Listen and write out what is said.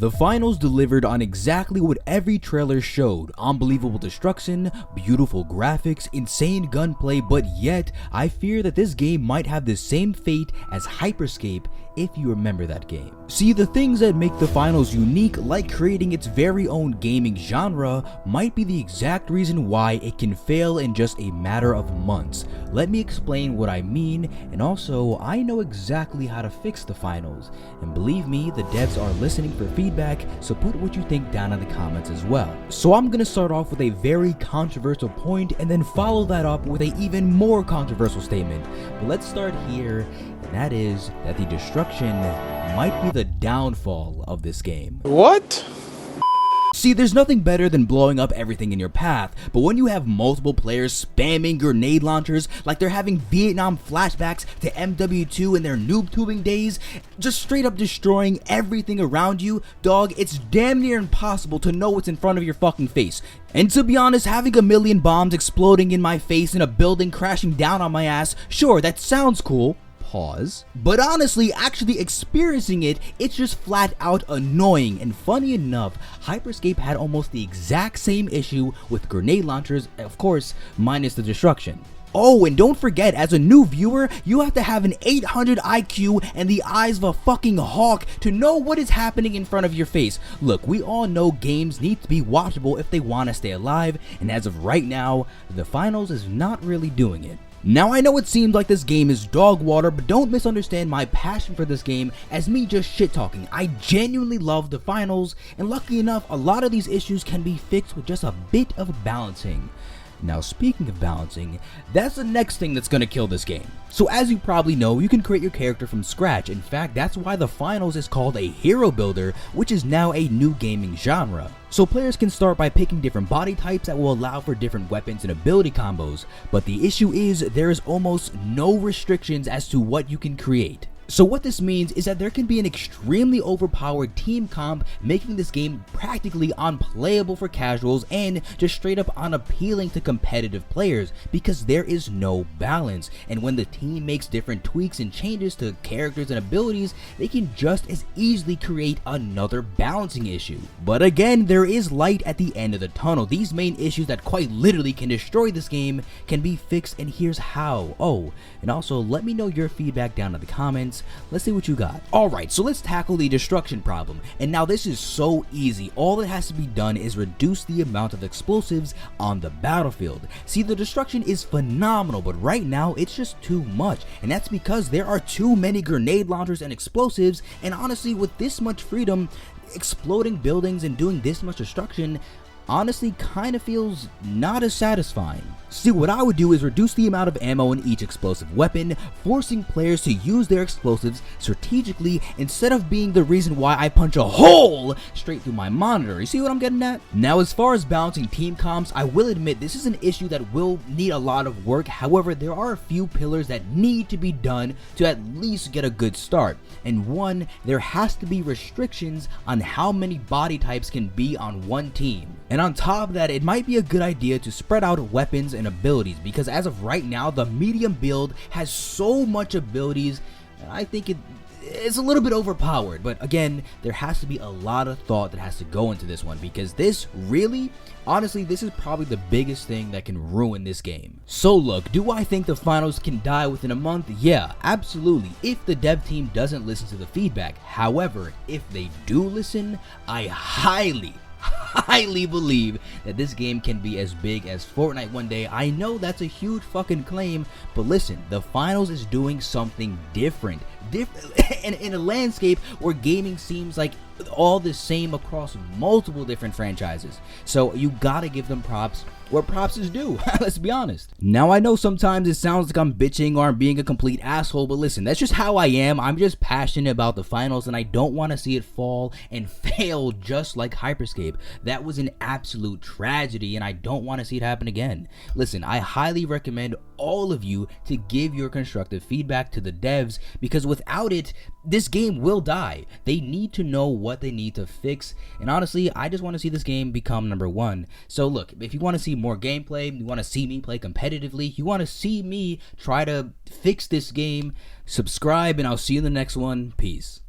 The finals delivered on exactly what every trailer showed: unbelievable destruction, beautiful graphics, insane gunplay, but yet I fear that this game might have the same fate as Hyperscape, if you remember that game. See, the things that make the finals unique, like creating its very own gaming genre, might be the exact reason why it can fail in just a matter of months. Let me explain what I mean, and also I know exactly how to fix the finals, and believe me, the devs are listening for feedback, so put what you think down in the comments as well. So I'm gonna start off with a very controversial point and then follow that up with an even more controversial statement. But let's start here, and that is that the destruction might be the downfall of this game. What? See, there's nothing better than blowing up everything in your path, but when you have multiple players spamming grenade launchers like they're having Vietnam flashbacks to MW2 in their noob tubing days, just straight up destroying everything around you, dog, it's damn near impossible to know what's in front of your fucking face. And to be honest, having a million bombs exploding in my face and a building crashing down on my ass, sure, that sounds cool. Pause. But honestly, actually experiencing it, it's just flat out annoying. And funny enough, Hyperscape had almost the exact same issue with grenade launchers, of course, minus the destruction. Oh, and don't forget, as a new viewer, you have to have an 800 IQ and the eyes of a fucking hawk to know what is happening in front of your face. Look, we all know games need to be watchable if they want to stay alive, and as of right now, the finals is not really doing it. Now, I know it seems like this game is dog water, but don't misunderstand my passion for this game as me just shit talking. I genuinely love the finals, and luckily enough, a lot of these issues can be fixed with just a bit of balancing. Now, speaking of balancing, that's the next thing that's gonna kill this game. So as you probably know, you can create your character from scratch. In fact, that's why the finals is called a hero builder, which is now a new gaming genre. So players can start by picking different body types that will allow for different weapons and ability combos, but the issue is there is almost no restrictions as to what you can create. So what this means is that there can be an extremely overpowered team comp, making this game practically unplayable for casuals and just straight up unappealing to competitive players because there is no balance. And when the team makes different tweaks and changes to characters and abilities, they can just as easily create another balancing issue. But again, there is light at the end of the tunnel. These main issues that quite literally can destroy this game can be fixed, and here's how. Oh, and also let me know your feedback down in the comments. Let's see what you got. Alright, so let's tackle the destruction problem. And now this is so easy. All that has to be done is reduce the amount of explosives on the battlefield. See, the destruction is phenomenal, but right now it's just too much. And that's because there are too many grenade launchers and explosives, and honestly, with this much freedom, exploding buildings and doing this much destruction honestly kind of feels not as satisfying. See, what I would do is reduce the amount of ammo in each explosive weapon, forcing players to use their explosives strategically instead of being the reason why I punch a hole straight through my monitor. You see what I'm getting at? Now, as far as balancing team comps, I will admit this is an issue that will need a lot of work. However, there are a few pillars that need to be done to at least get a good start. And one, there has to be restrictions on how many body types can be on one team. And on top of that, it might be a good idea to spread out weapons and abilities, because as of right now, the medium build has so much abilities, and I think it's a little bit overpowered. But again, there has to be a lot of thought that has to go into this one, because this really, honestly, this is probably the biggest thing that can ruin this game. So look, do I think the finals can die within a month? Yeah, absolutely, if the dev team doesn't listen to the feedback. However, if they do listen, I highly believe that this game can be as big as Fortnite one day. I know that's a huge fucking claim, but listen, the finals is doing something different in a landscape where gaming seems like all the same across multiple different franchises. So you gotta give them props where props is due. Let's be honest. Now, I know sometimes it sounds like I'm bitching or I'm being a complete asshole, but listen, that's just how I am. I'm just passionate about the finals, and I don't want to see it fall and fail just like Hyperscape. That was an absolute tragedy, and I don't want to see it happen again. Listen, I highly recommend all of you to give your constructive feedback to the devs, because without it, this game will die. They need to know what they need to fix, and honestly, I just want to see this game become #1. So look, if you want to see more gameplay, you want to see me play competitively, you want to see me try to fix this game, subscribe, and I'll see you in the next one. Peace.